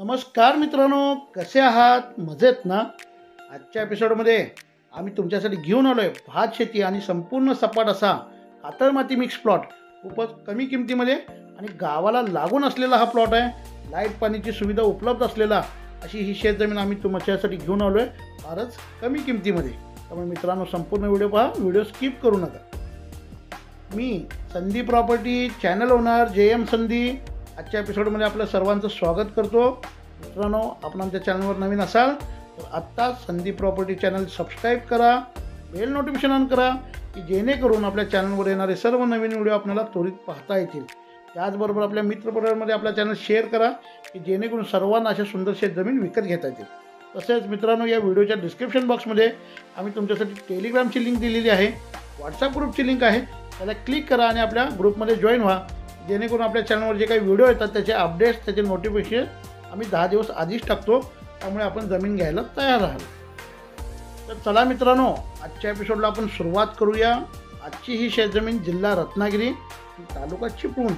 नमस्कार मित्रांनो, कसे आहात? मजेत ना? आजच्या एपिसोडमध्ये आम्ही तुमच्यासाठी घेऊन आलो आहे भात शेती आणि संपूर्ण सपाट असा कातळ माती मिक्स प्लॉट. खूपच कमी किमतीमध्ये आणि गावाला लागून असलेला हा प्लॉट आहे. लाईट पाण्याची सुविधा उपलब्ध असलेला अशी ही शेतजमीन आम्ही तुमच्यासाठी घेऊन आलो आहे फारच कमी किमतीमध्ये. त्यामुळे मित्रांनो, संपूर्ण व्हिडिओ पहा, व्हिडिओ स्किप करू नका. मी संधी प्रॉपर्टी चॅनल ओनर JM संधी आजच्या एपिसोडमध्ये आपलं सर्वांचं स्वागत करतो. मित्रांनो, आपण आमच्या चॅनलवर नवीन असाल तर आत्ता संधी प्रॉपर्टी चॅनल सबस्क्राईब करा, बेल नोटिफिकेशन ऑन करा की जेणेकरून आपल्या चॅनलवर येणारे सर्व नवीन व्हिडिओ आपल्याला त्वरित पाहता येतील. त्याचबरोबर आपल्या मित्रपरिवारामध्ये आपला चॅनल शेअर करा की जेणेकरून सर्वांना अशा सुंदर शेतजमीन विकत घेता येतील. तसेच मित्रांनो, या व्हिडिओच्या डिस्क्रिप्शन बॉक्समध्ये आम्ही तुमच्यासाठी टेलिग्रामची लिंक दिलेली आहे, व्हॉट्सअप ग्रुपची लिंक आहे. त्याला क्लिक करा आणि आपल्या ग्रुपमध्ये जॉईन व्हा, जेणेकरून आपल्या चॅनलवर जे काही व्हिडिओ येतात त्याचे अपडेट्स, त्याचे नोटिफिकेशन आम्ही 10 दिवस आधीच टाकतो. त्यामुळे आपण जमीन घ्यायला तयार राहाल. तर चला मित्रांनो, आजच्या एपिसोडला आपण सुरुवात करूया. आजची ही शेतजमीन जिल्हा रत्नागिरी, तालुका चिपळूण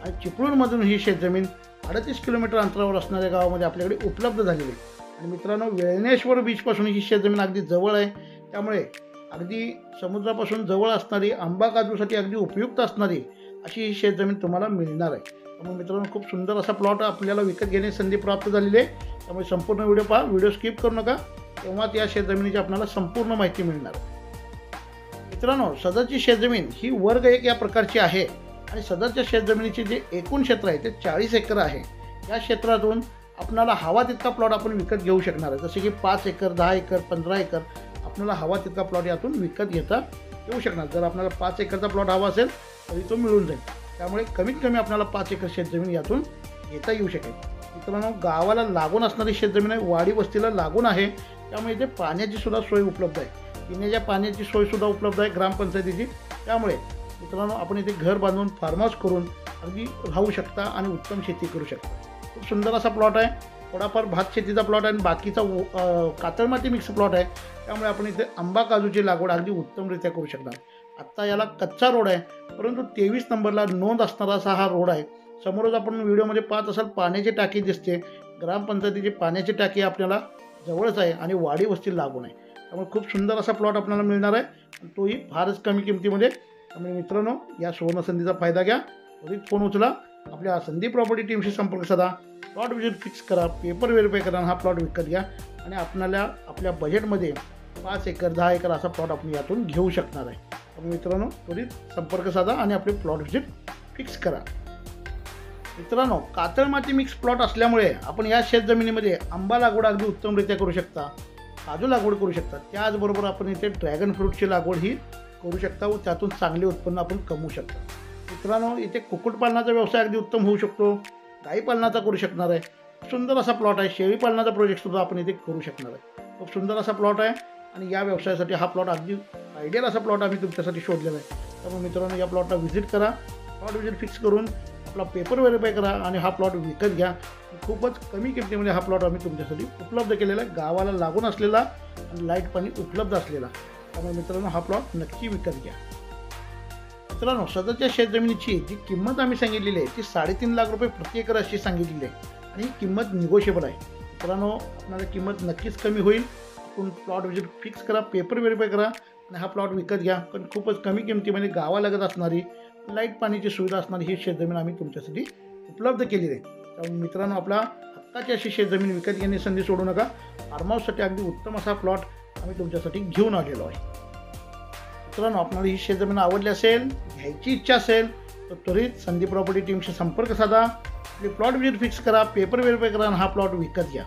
आणि चिपळूणमधून ही शेतजमीन 38 किलोमीटर अंतरावर असणाऱ्या गावामध्ये आपल्याकडे उपलब्ध झालेली आहे. आणि मित्रांनो, वेळणेश्वर बीचपासून ही शेतजमीन अगदी जवळ आहे. त्यामुळे अगदी समुद्रापासून जवळ असणारी, आंबा काजूसाठी अगदी उपयुक्त असणारी अशी ही शेतजमीन तुम्हाला मिळणार आहे. त्यामुळे मित्रांनो, खूप सुंदर असा प्लॉट आपल्याला विकत घेण्याची संधी प्राप्त झालेली आहे. त्यामुळे संपूर्ण व्हिडिओ पहा, व्हिडिओ स्किप करू नका, तेव्हाच या शेतजमिनीची आपल्याला संपूर्ण माहिती मिळणार आहे. मित्रांनो, सदरची शेतजमीन ही वर्ग 1 या प्रकारची आहे आणि सदरच्या शेतजमिनीचे जे एकूण क्षेत्र आहे ते 40 एकर आहे. या क्षेत्रातून आपल्याला हवा तितका प्लॉट आपण विकत घेऊ शकणार आहे. जसे की 5 एकर, 10 एकर, 15 एकर आपल्याला हवा तितका प्लॉट यातून विकत घेता येऊ शकणार. जर आपल्याला 5 एकरचा प्लॉट हवा असेल तरी तो मिळून जाईल. त्यामुळे कमीत कमी आपल्याला 5 एकर शेतजमीन यातून घेता येऊ शकेल. मित्रांनो, गावाला लागून असणारी शेतजमीन आहे, वाडी वस्तीला लागून आहे. त्यामुळे इथे पाण्याची सुद्धा सोय उपलब्ध आहे, पिण्याच्या पाण्याची सोयसुद्धा उपलब्ध आहे ग्रामपंचायतीची. त्यामुळे मित्रांनो, आपण इथे घर बांधून फार्म हाऊस करून अगदी राहू शकता आणि उत्तम शेती करू शकता. खूप सुंदर असा प्लॉट आहे. थोडाफार भात शेतीचा प्लॉट आहे आणि बाकीचा कातळ माती मिक्स प्लॉट आहे. त्यामुळे आपण इथे आंबा काजूची लागवड अगदी उत्तमरित्या करू शकणार. आत्ता याला कच्चा रोड आहे, परंतु 23 नंबरला नोंद असणारा असा हा रोड आहे. समोरच आपण व्हिडिओमध्ये पाहत असाल पाण्याची टाकी दिसते. ग्रामपंचायतीची पाण्याची टाकी आपल्याला जवळच आहे आणि वाडी वस्ती लागून आहे. त्यामुळे खूप सुंदर असा प्लॉट आपल्याला मिळणार आहे, तोही फारच कमी किमतीमध्ये. त्यामुळे मित्रांनो, या सुवर्णसंधीचा फायदा घ्या. त्वरित फोन उचला, आपल्या संधी प्रॉपर्टी टीमशी संपर्क साधा, प्लॉट विजिट फिक्स करा, पेपर व्हेरीफाय करा, हा प्लॉट विकत घ्या आणि आपल्याला आपल्या बजेटमध्ये 5 एकर, 10 एकर असा प्लॉट आपण यातून घेऊ शकणार आहे. त्यामुळे मित्रांनो, त्वरित संपर्क साधा आणि आपले प्लॉट विजिट फिक्स करा. मित्रांनो, कातळ माती मिक्स प्लॉट असल्यामुळे आपण या शेतजमिनीमध्ये आंबा लागवड अगदी उत्तमरित्या करू शकता, काजू लागवड करू शकता. त्याचबरोबर आपण इथे ड्रॅगन फ्रूटची लागवड ही करू शकता व त्यातून चांगले उत्पन्न आपण कमवू शकता. मित्रांनो, इथे कुक्कुटपालनाचा व्यवसाय अगदी उत्तम होऊ शकतो, गाई पालनाचा करू शकणार आहे. सुंदर असा प्लॉट आहे. शेळी पालनाचा प्रोजेक्टसुद्धा आपण इथे करू शकणार आहे. खूप सुंदर असा प्लॉट आहे आणि या व्यवसायासाठी हा प्लॉट अगदी आयडियल असा प्लॉट आम्ही तुमच्यासाठी शोधलेला आहे. त्यामुळे मित्रांनो, या प्लॉटला व्हिजिट करा, प्लॉट व्हिजिट फिक्स करून आपला पेपर व्हेरीफाय करा आणि हा प्लॉट विकत घ्या. खूपच कमी किमतीमध्ये हा प्लॉट आम्ही तुमच्यासाठी उपलब्ध केलेला आहे, गावाला लागून असलेला आणि लाईट पाणी उपलब्ध असलेला. त्यामुळे मित्रांनो, हा प्लॉट नक्की विकत घ्या. मित्रांनो, सदरच्या शेतजमिनीची जी किंमत आम्ही सांगितलेली आहे ती 3.5 लाख रुपये प्रति एकर अशी सांगितलेली आहे आणि ही किंमत निगोशिएबल आहे. मित्रांनो, आपल्याला किंमत नक्कीच कमी होईल. आपण प्लॉट व्हिजिट फिक्स करा, पेपर व्हेरीफाय करा आणि हा प्लॉट विकत घ्या. पण खूपच कमी किमतीमध्ये गावालगत असणारी, लाईट पाण्याची सुविधा असणारी ही शेतजमीन आम्ही तुमच्यासाठी उपलब्ध केलेली आहे. त्यामुळे मित्रांनो, आपला हक्काची अशी शेतजमीन विकत घेण्याची संधी सोडू नका. फार्म हाऊससाठी अगदी उत्तम असा प्लॉट आम्ही तुमच्यासाठी घेऊन आलेलो आहे. मित्रांनो, आपल्याला ही शेतजमीन आवडली असेल, घ्यायची इच्छा असेल तर त्वरित संधी प्रॉपर्टी टीमशी संपर्क साधा, आपली प्लॉट व्हिजिट फिक्स करा, पेपर व्हेरीफाय करा आणि हा प्लॉट विकत घ्या.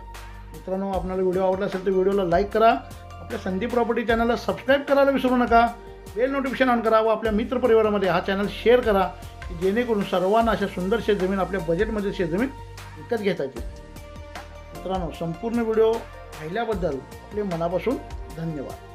मित्रांनो, आपल्याला व्हिडिओ आवडला असेल तर व्हिडिओला लाईक करा, आपल्या संधी प्रॉपर्टी चॅनलला सबस्क्राईब करायला विसरू नका, बेल नोटिफिकेशन ऑन करा व आपल्या मित्रपरिवारामध्ये हा चॅनल शेअर करा की जेणेकरून सर्वांना अशा सुंदर शेतजमीन आपल्या बजेटमध्ये शेतजमीन विकत घेता येतील. मित्रांनो, संपूर्ण व्हिडिओ पाहिल्याबद्दल आपले मनापासून धन्यवाद.